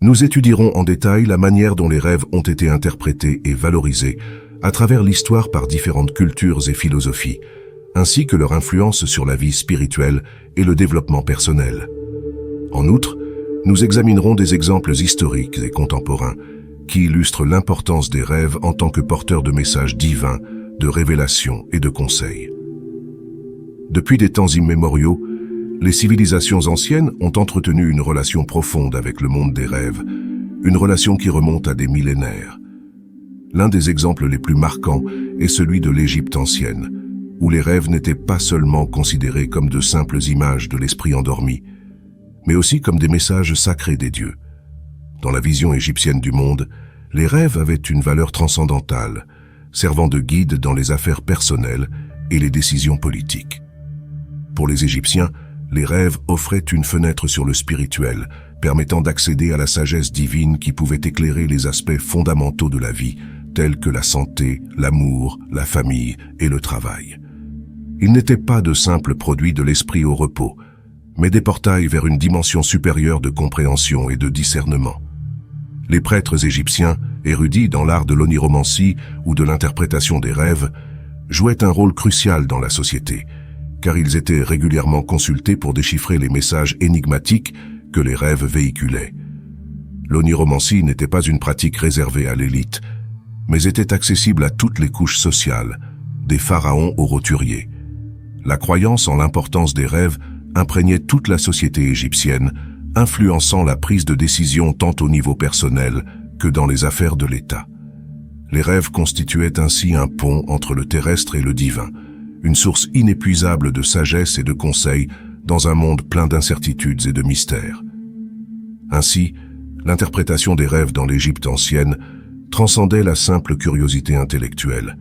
Nous étudierons en détail la manière dont les rêves ont été interprétés et valorisés à travers l'histoire par différentes cultures et philosophies, ainsi que leur influence sur la vie spirituelle et le développement personnel. En outre, nous examinerons des exemples historiques et contemporains qui illustrent l'importance des rêves en tant que porteurs de messages divins, de révélations et de conseils. Depuis des temps immémoriaux, les civilisations anciennes ont entretenu une relation profonde avec le monde des rêves, une relation qui remonte à des millénaires. L'un des exemples les plus marquants est celui de l'Égypte ancienne, où les rêves n'étaient pas seulement considérés comme de simples images de l'esprit endormi, mais aussi comme des messages sacrés des dieux. Dans la vision égyptienne du monde, les rêves avaient une valeur transcendantale, servant de guide dans les affaires personnelles et les décisions politiques. Pour les Égyptiens, les rêves offraient une fenêtre sur le spirituel, permettant d'accéder à la sagesse divine qui pouvait éclairer les aspects fondamentaux de la vie, tels que la santé, l'amour, la famille et le travail. Ils n'étaient pas de simples produits de l'esprit au repos, mais des portails vers une dimension supérieure de compréhension et de discernement. Les prêtres égyptiens, érudits dans l'art de l'oniromancie ou de l'interprétation des rêves, jouaient un rôle crucial dans la société, car ils étaient régulièrement consultés pour déchiffrer les messages énigmatiques que les rêves véhiculaient. L'oniromancie n'était pas une pratique réservée à l'élite, mais était accessible à toutes les couches sociales, des pharaons aux roturiers. La croyance en l'importance des rêves imprégnait toute la société égyptienne, influençant la prise de décision tant au niveau personnel que dans les affaires de l'État. Les rêves constituaient ainsi un pont entre le terrestre et le divin, une source inépuisable de sagesse et de conseils dans un monde plein d'incertitudes et de mystères. Ainsi, l'interprétation des rêves dans l'Égypte ancienne transcendait la simple curiosité intellectuelle,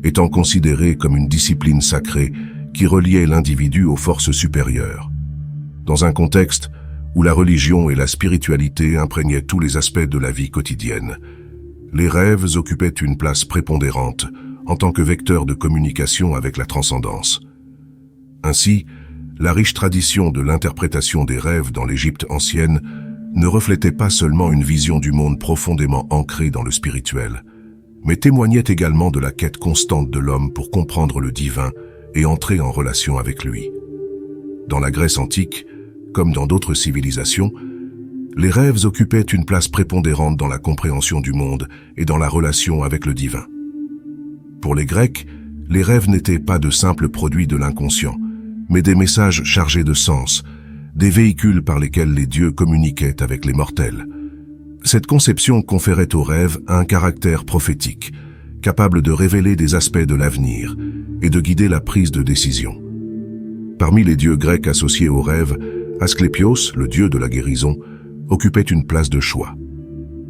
étant considérée comme une discipline sacrée qui reliait l'individu aux forces supérieures. Dans un contexte où la religion et la spiritualité imprégnaient tous les aspects de la vie quotidienne, les rêves occupaient une place prépondérante en tant que vecteur de communication avec la transcendance. Ainsi, la riche tradition de l'interprétation des rêves dans l'Égypte ancienne ne reflétait pas seulement une vision du monde profondément ancrée dans le spirituel, mais témoignait également de la quête constante de l'homme pour comprendre le divin et entrer en relation avec lui. Dans la Grèce antique, comme dans d'autres civilisations, les rêves occupaient une place prépondérante dans la compréhension du monde et dans la relation avec le divin. Pour les Grecs, les rêves n'étaient pas de simples produits de l'inconscient, mais des messages chargés de sens, des véhicules par lesquels les dieux communiquaient avec les mortels. Cette conception conférait aux rêves un caractère prophétique, capable de révéler des aspects de l'avenir et de guider la prise de décision. Parmi les dieux grecs associés aux rêves, Asclépios, le dieu de la guérison, occupait une place de choix.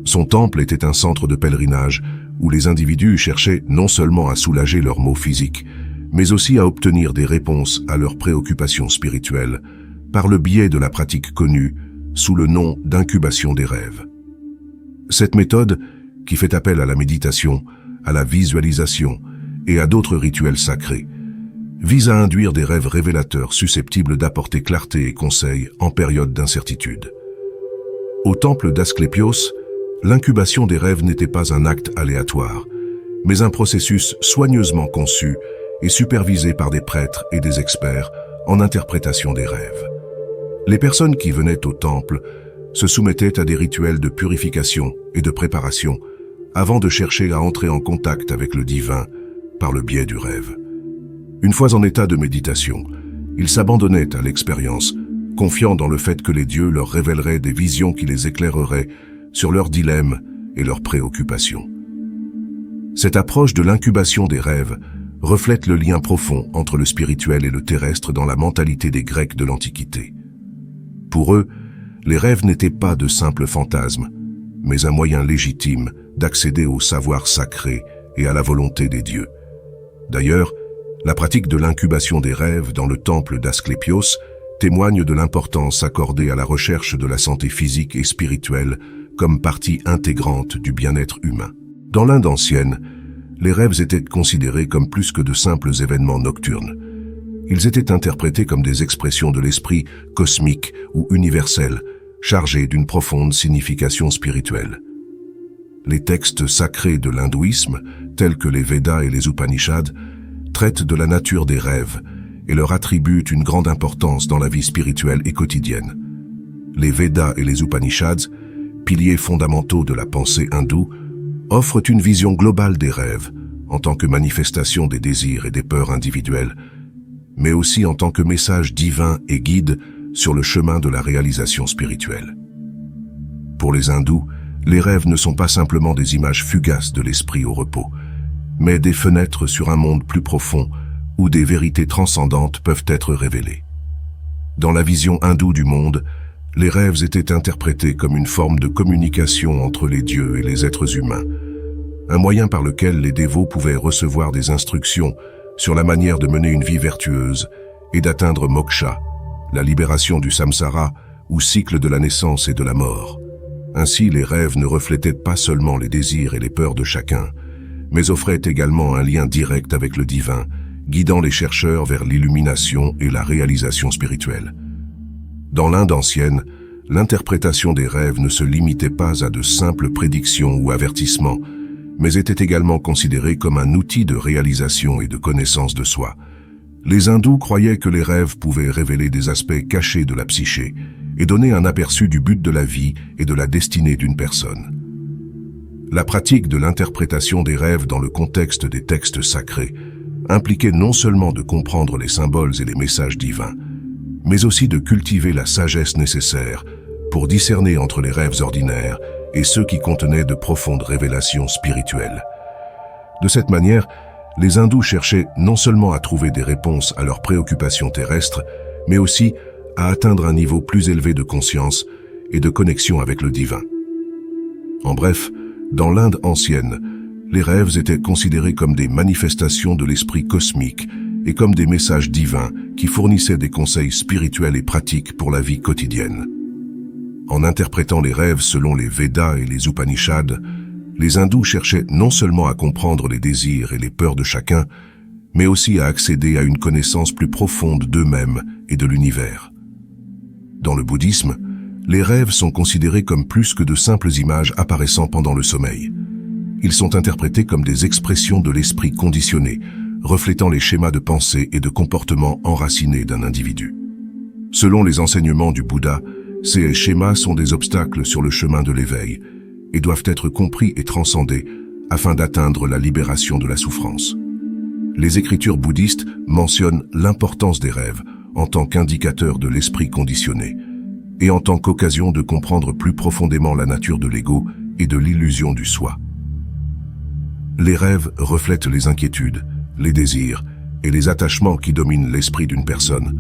Son temple était un centre de pèlerinage où les individus cherchaient non seulement à soulager leurs maux physiques, mais aussi à obtenir des réponses à leurs préoccupations spirituelles par le biais de la pratique connue sous le nom d'incubation des rêves. Cette méthode, qui fait appel à la méditation, à la visualisation et à d'autres rituels sacrés, vise à induire des rêves révélateurs susceptibles d'apporter clarté et conseil en période d'incertitude. Au temple d'Asclépios, l'incubation des rêves n'était pas un acte aléatoire, mais un processus soigneusement conçu et supervisé par des prêtres et des experts en interprétation des rêves. Les personnes qui venaient au temple se soumettaient à des rituels de purification et de préparation avant de chercher à entrer en contact avec le divin par le biais du rêve. Une fois en état de méditation, ils s'abandonnaient à l'expérience, confiants dans le fait que les dieux leur révéleraient des visions qui les éclaireraient sur leurs dilemmes et leurs préoccupations. Cette approche de l'incubation des rêves reflète le lien profond entre le spirituel et le terrestre dans la mentalité des Grecs de l'Antiquité. Pour eux, les rêves n'étaient pas de simples fantasmes, mais un moyen légitime d'accéder au savoir sacré et à la volonté des dieux. D'ailleurs, la pratique de l'incubation des rêves dans le temple d'Asclépios témoigne de l'importance accordée à la recherche de la santé physique et spirituelle comme partie intégrante du bien-être humain. Dans l'Inde ancienne, les rêves étaient considérés comme plus que de simples événements nocturnes. Ils étaient interprétés comme des expressions de l'esprit cosmique ou universel, chargés d'une profonde signification spirituelle. Les textes sacrés de l'hindouisme, tels que les Védas et les Upanishads, traitent de la nature des rêves et leur attribuent une grande importance dans la vie spirituelle et quotidienne. Les Védas et les Upanishads, piliers fondamentaux de la pensée hindoue, offrent une vision globale des rêves, en tant que manifestation des désirs et des peurs individuelles, mais aussi en tant que message divin et guide sur le chemin de la réalisation spirituelle. Pour les hindous, les rêves ne sont pas simplement des images fugaces de l'esprit au repos, mais des fenêtres sur un monde plus profond où des vérités transcendantes peuvent être révélées. Dans la vision hindoue du monde, les rêves étaient interprétés comme une forme de communication entre les dieux et les êtres humains, un moyen par lequel les dévots pouvaient recevoir des instructions sur la manière de mener une vie vertueuse et d'atteindre moksha, la libération du samsara ou cycle de la naissance et de la mort. Ainsi, les rêves ne reflétaient pas seulement les désirs et les peurs de chacun, mais offraient également un lien direct avec le divin, guidant les chercheurs vers l'illumination et la réalisation spirituelle. Dans l'Inde ancienne, l'interprétation des rêves ne se limitait pas à de simples prédictions ou avertissements, mais était également considérée comme un outil de réalisation et de connaissance de soi. Les hindous croyaient que les rêves pouvaient révéler des aspects cachés de la psyché et donner un aperçu du but de la vie et de la destinée d'une personne. La pratique de l'interprétation des rêves dans le contexte des textes sacrés impliquait non seulement de comprendre les symboles et les messages divins, mais aussi de cultiver la sagesse nécessaire pour discerner entre les rêves ordinaires et ceux qui contenaient de profondes révélations spirituelles. De cette manière, les hindous cherchaient non seulement à trouver des réponses à leurs préoccupations terrestres, mais aussi à atteindre un niveau plus élevé de conscience et de connexion avec le divin. En bref, dans l'Inde ancienne, les rêves étaient considérés comme des manifestations de l'esprit cosmique et comme des messages divins qui fournissaient des conseils spirituels et pratiques pour la vie quotidienne. En interprétant les rêves selon les Védas et les Upanishads, les hindous cherchaient non seulement à comprendre les désirs et les peurs de chacun, mais aussi à accéder à une connaissance plus profonde d'eux-mêmes et de l'univers. Dans le bouddhisme, les rêves sont considérés comme plus que de simples images apparaissant pendant le sommeil. Ils sont interprétés comme des expressions de l'esprit conditionné, reflétant les schémas de pensée et de comportement enracinés d'un individu. Selon les enseignements du Bouddha, ces schémas sont des obstacles sur le chemin de l'éveil et doivent être compris et transcendés afin d'atteindre la libération de la souffrance. Les écritures bouddhistes mentionnent l'importance des rêves en tant qu'indicateur de l'esprit conditionné et en tant qu'occasion de comprendre plus profondément la nature de l'ego et de l'illusion du soi. Les rêves reflètent les inquiétudes, les désirs et les attachements qui dominent l'esprit d'une personne,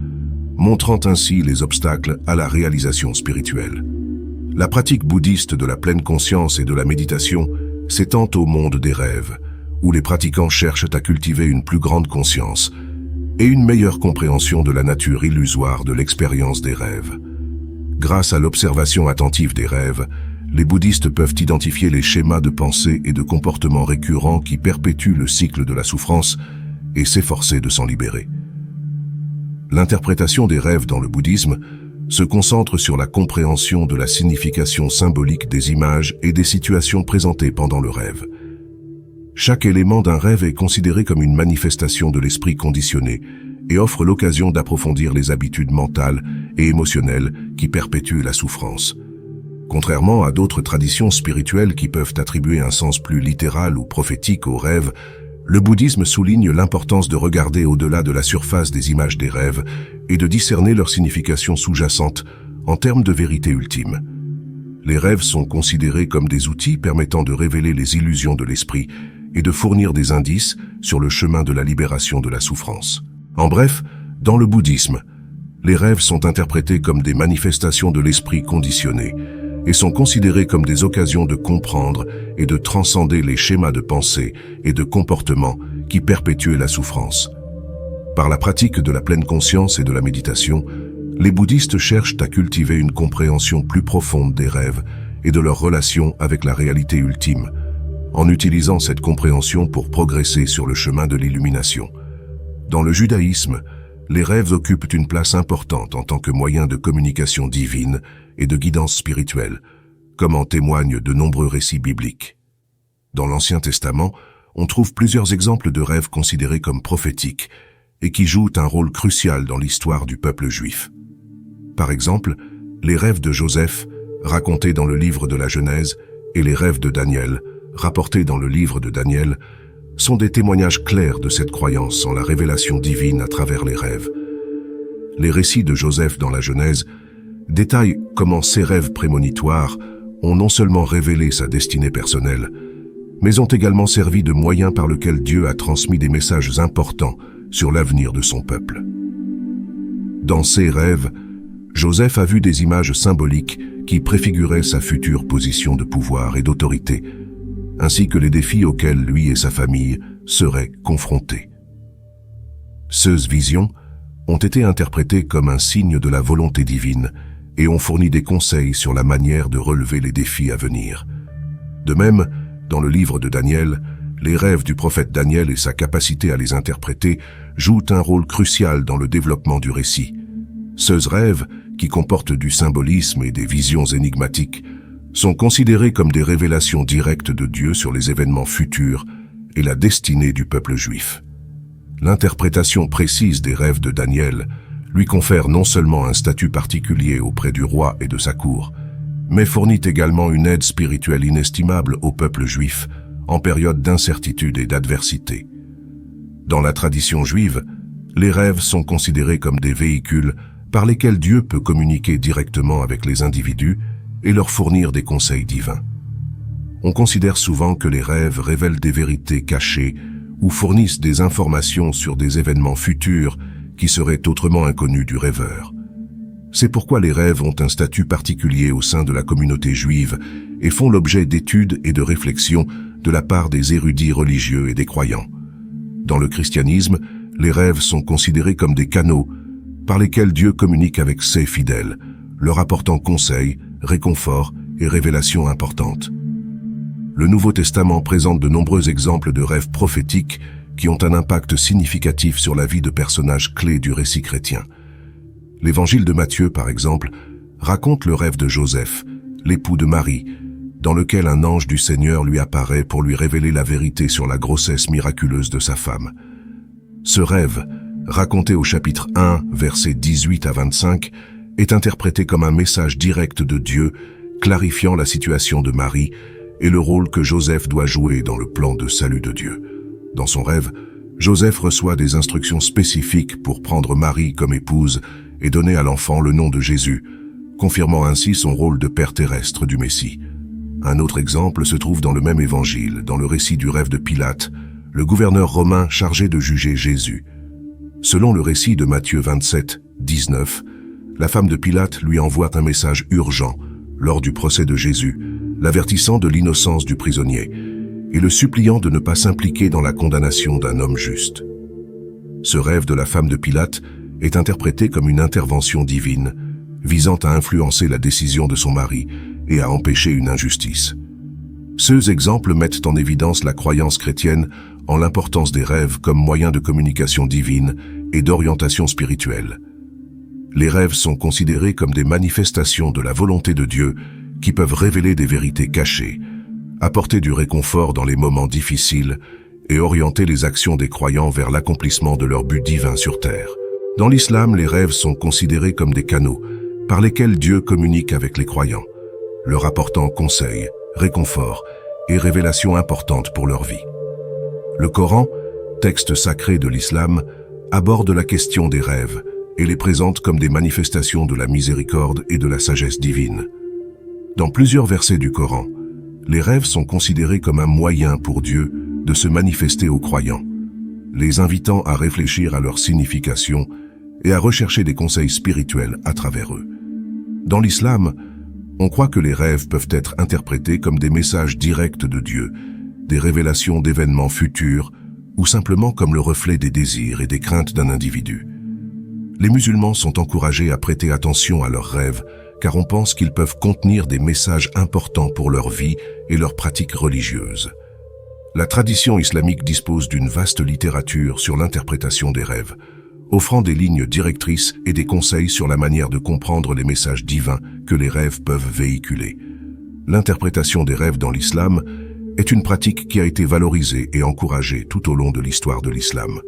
montrant ainsi les obstacles à la réalisation spirituelle. La pratique bouddhiste de la pleine conscience et de la méditation s'étend au monde des rêves, où les pratiquants cherchent à cultiver une plus grande conscience et une meilleure compréhension de la nature illusoire de l'expérience des rêves. Grâce à l'observation attentive des rêves, les bouddhistes peuvent identifier les schémas de pensée et de comportement récurrents qui perpétuent le cycle de la souffrance et s'efforcer de s'en libérer. L'interprétation des rêves dans le bouddhisme se concentre sur la compréhension de la signification symbolique des images et des situations présentées pendant le rêve. Chaque élément d'un rêve est considéré comme une manifestation de l'esprit conditionné et offre l'occasion d'approfondir les habitudes mentales et émotionnelles qui perpétuent la souffrance. Contrairement à d'autres traditions spirituelles qui peuvent attribuer un sens plus littéral ou prophétique aux rêves, le bouddhisme souligne l'importance de regarder au-delà de la surface des images des rêves et de discerner leur signification sous-jacente en termes de vérité ultime. Les rêves sont considérés comme des outils permettant de révéler les illusions de l'esprit et de fournir des indices sur le chemin de la libération de la souffrance. En bref, dans le bouddhisme, les rêves sont interprétés comme des manifestations de l'esprit conditionné et sont considérés comme des occasions de comprendre et de transcender les schémas de pensée et de comportement qui perpétuent la souffrance. Par la pratique de la pleine conscience et de la méditation, les bouddhistes cherchent à cultiver une compréhension plus profonde des rêves et de leur relation avec la réalité ultime, en utilisant cette compréhension pour progresser sur le chemin de l'illumination. Dans le judaïsme, les rêves occupent une place importante en tant que moyen de communication divine et de guidance spirituelle, comme en témoignent de nombreux récits bibliques. Dans l'Ancien Testament, on trouve plusieurs exemples de rêves considérés comme prophétiques et qui jouent un rôle crucial dans l'histoire du peuple juif. Par exemple, les rêves de Joseph, racontés dans le livre de la Genèse, et les rêves de Daniel, rapportés dans le livre de Daniel, sont des témoignages clairs de cette croyance en la révélation divine à travers les rêves. Les récits de Joseph dans la Genèse détaillent comment ces rêves prémonitoires ont non seulement révélé sa destinée personnelle, mais ont également servi de moyen par lequel Dieu a transmis des messages importants sur l'avenir de son peuple. Dans ces rêves, Joseph a vu des images symboliques qui préfiguraient sa future position de pouvoir et d'autorité, ainsi que les défis auxquels lui et sa famille seraient confrontés. Ces visions ont été interprétées comme un signe de la volonté divine et ont fourni des conseils sur la manière de relever les défis à venir. De même, dans le livre de Daniel, les rêves du prophète Daniel et sa capacité à les interpréter jouent un rôle crucial dans le développement du récit. Ces rêves, qui comportent du symbolisme et des visions énigmatiques, sont considérés comme des révélations directes de Dieu sur les événements futurs et la destinée du peuple juif. L'interprétation précise des rêves de Daniel lui confère non seulement un statut particulier auprès du roi et de sa cour, mais fournit également une aide spirituelle inestimable au peuple juif en période d'incertitude et d'adversité. Dans la tradition juive, les rêves sont considérés comme des véhicules par lesquels Dieu peut communiquer directement avec les individus et leur fournir des conseils divins. On considère souvent que les rêves révèlent des vérités cachées ou fournissent des informations sur des événements futurs qui seraient autrement inconnus du rêveur. C'est pourquoi les rêves ont un statut particulier au sein de la communauté juive et font l'objet d'études et de réflexions de la part des érudits religieux et des croyants. Dans le christianisme, les rêves sont considérés comme des canaux par lesquels Dieu communique avec ses fidèles, leur apportant conseils, réconfort et révélations importantes. Le Nouveau Testament présente de nombreux exemples de rêves prophétiques qui ont un impact significatif sur la vie de personnages clés du récit chrétien. L'Évangile de Matthieu, par exemple, raconte le rêve de Joseph, l'époux de Marie, dans lequel un ange du Seigneur lui apparaît pour lui révéler la vérité sur la grossesse miraculeuse de sa femme. Ce rêve, raconté au chapitre 1, versets 18 à 25, est interprété comme un message direct de Dieu, clarifiant la situation de Marie et le rôle que Joseph doit jouer dans le plan de salut de Dieu. Dans son rêve, Joseph reçoit des instructions spécifiques pour prendre Marie comme épouse et donner à l'enfant le nom de Jésus, confirmant ainsi son rôle de père terrestre du Messie. Un autre exemple se trouve dans le même évangile, dans le récit du rêve de Pilate, le gouverneur romain chargé de juger Jésus. Selon le récit de Matthieu 27, 19, la femme de Pilate lui envoie un message urgent lors du procès de Jésus, l'avertissant de l'innocence du prisonnier et le suppliant de ne pas s'impliquer dans la condamnation d'un homme juste. Ce rêve de la femme de Pilate est interprété comme une intervention divine, visant à influencer la décision de son mari et à empêcher une injustice. Ces exemples mettent en évidence la croyance chrétienne en l'importance des rêves comme moyen de communication divine et d'orientation spirituelle. Les rêves sont considérés comme des manifestations de la volonté de Dieu qui peuvent révéler des vérités cachées, apporter du réconfort dans les moments difficiles et orienter les actions des croyants vers l'accomplissement de leur but divin sur terre. Dans l'islam, les rêves sont considérés comme des canaux par lesquels Dieu communique avec les croyants, leur apportant conseils, réconfort et révélations importantes pour leur vie. Le Coran, texte sacré de l'islam, aborde la question des rêves et les présente comme des manifestations de la miséricorde et de la sagesse divine. Dans plusieurs versets du Coran, les rêves sont considérés comme un moyen pour Dieu de se manifester aux croyants, les invitant à réfléchir à leur signification et à rechercher des conseils spirituels à travers eux. Dans l'islam, on croit que les rêves peuvent être interprétés comme des messages directs de Dieu, des révélations d'événements futurs ou simplement comme le reflet des désirs et des craintes d'un individu. Les musulmans sont encouragés à prêter attention à leurs rêves car on pense qu'ils peuvent contenir des messages importants pour leur vie et leurs pratiques religieuses. La tradition islamique dispose d'une vaste littérature sur l'interprétation des rêves, offrant des lignes directrices et des conseils sur la manière de comprendre les messages divins que les rêves peuvent véhiculer. L'interprétation des rêves dans l'islam est une pratique qui a été valorisée et encouragée tout au long de l'histoire de l'islam.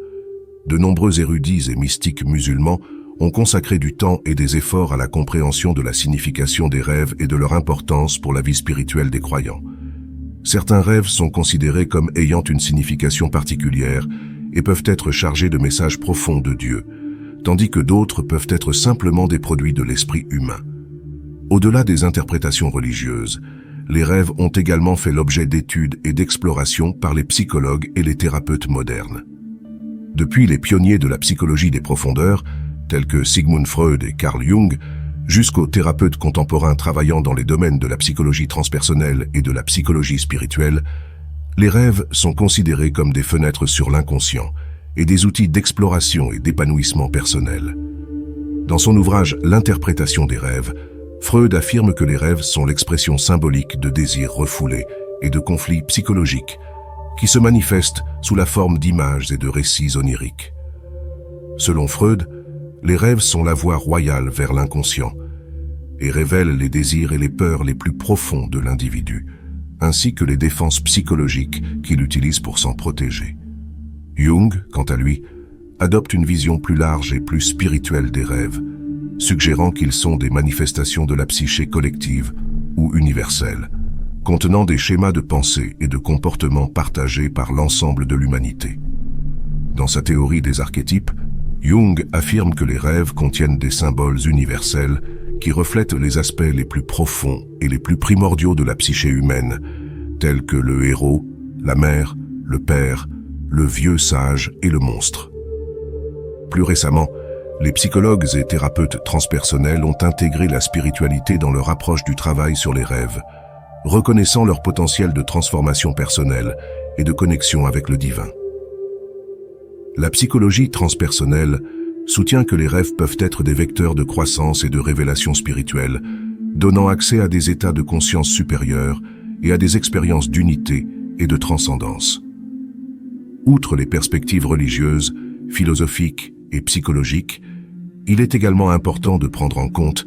De nombreux érudits et mystiques musulmans ont consacré du temps et des efforts à la compréhension de la signification des rêves et de leur importance pour la vie spirituelle des croyants. Certains rêves sont considérés comme ayant une signification particulière et peuvent être chargés de messages profonds de Dieu, tandis que d'autres peuvent être simplement des produits de l'esprit humain. Au-delà des interprétations religieuses, les rêves ont également fait l'objet d'études et d'explorations par les psychologues et les thérapeutes modernes. Depuis les pionniers de la psychologie des profondeurs, tels que Sigmund Freud et Carl Jung, jusqu'aux thérapeutes contemporains travaillant dans les domaines de la psychologie transpersonnelle et de la psychologie spirituelle, les rêves sont considérés comme des fenêtres sur l'inconscient et des outils d'exploration et d'épanouissement personnel. Dans son ouvrage « L'interprétation des rêves », Freud affirme que les rêves sont l'expression symbolique de désirs refoulés et de conflits psychologiques qui se manifestent sous la forme d'images et de récits oniriques. Selon Freud, les rêves sont la voie royale vers l'inconscient et révèlent les désirs et les peurs les plus profonds de l'individu, ainsi que les défenses psychologiques qu'il utilise pour s'en protéger. Jung, quant à lui, adopte une vision plus large et plus spirituelle des rêves, suggérant qu'ils sont des manifestations de la psyché collective ou universelle, contenant des schémas de pensée et de comportement partagés par l'ensemble de l'humanité. Dans sa théorie des archétypes, Jung affirme que les rêves contiennent des symboles universels qui reflètent les aspects les plus profonds et les plus primordiaux de la psyché humaine, tels que le héros, la mère, le père, le vieux sage et le monstre. Plus récemment, les psychologues et thérapeutes transpersonnels ont intégré la spiritualité dans leur approche du travail sur les rêves, reconnaissant leur potentiel de transformation personnelle et de connexion avec le divin. La psychologie transpersonnelle soutient que les rêves peuvent être des vecteurs de croissance et de révélation spirituelle, donnant accès à des états de conscience supérieurs et à des expériences d'unité et de transcendance. Outre les perspectives religieuses, philosophiques et psychologiques, il est également important de prendre en compte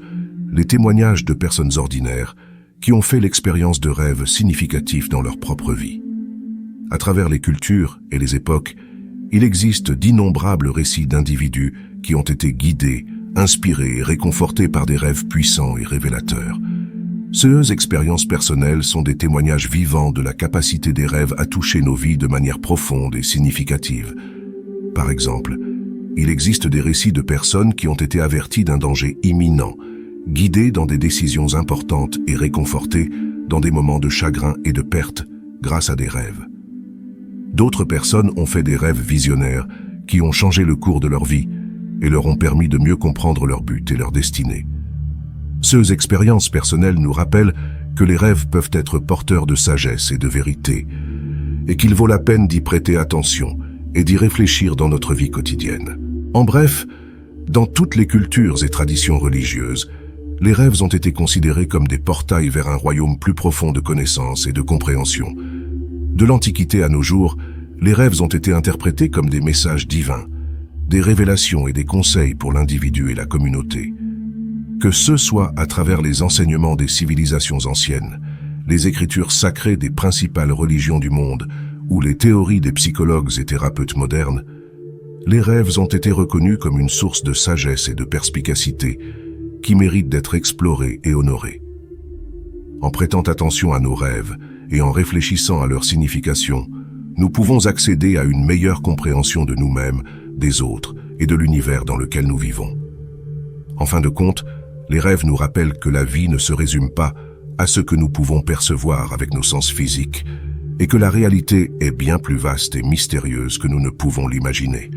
les témoignages de personnes ordinaires qui ont fait l'expérience de rêves significatifs dans leur propre vie. À travers les cultures et les époques, il existe d'innombrables récits d'individus qui ont été guidés, inspirés et réconfortés par des rêves puissants et révélateurs. Ces expériences personnelles sont des témoignages vivants de la capacité des rêves à toucher nos vies de manière profonde et significative. Par exemple, il existe des récits de personnes qui ont été averties d'un danger imminent, guidées dans des décisions importantes et réconfortées dans des moments de chagrin et de perte grâce à des rêves. D'autres personnes ont fait des rêves visionnaires qui ont changé le cours de leur vie et leur ont permis de mieux comprendre leur but et leur destinée. Ces expériences personnelles nous rappellent que les rêves peuvent être porteurs de sagesse et de vérité, et qu'il vaut la peine d'y prêter attention et d'y réfléchir dans notre vie quotidienne. En bref, dans toutes les cultures et traditions religieuses, les rêves ont été considérés comme des portails vers un royaume plus profond de connaissance et de compréhension. De l'Antiquité à nos jours, les rêves ont été interprétés comme des messages divins, des révélations et des conseils pour l'individu et la communauté. Que ce soit à travers les enseignements des civilisations anciennes, les écritures sacrées des principales religions du monde ou les théories des psychologues et thérapeutes modernes, les rêves ont été reconnus comme une source de sagesse et de perspicacité qui méritent d'être explorés et honorés. En prêtant attention à nos rêves et en réfléchissant à leur signification, nous pouvons accéder à une meilleure compréhension de nous-mêmes, des autres et de l'univers dans lequel nous vivons. En fin de compte, les rêves nous rappellent que la vie ne se résume pas à ce que nous pouvons percevoir avec nos sens physiques et que la réalité est bien plus vaste et mystérieuse que nous ne pouvons l'imaginer.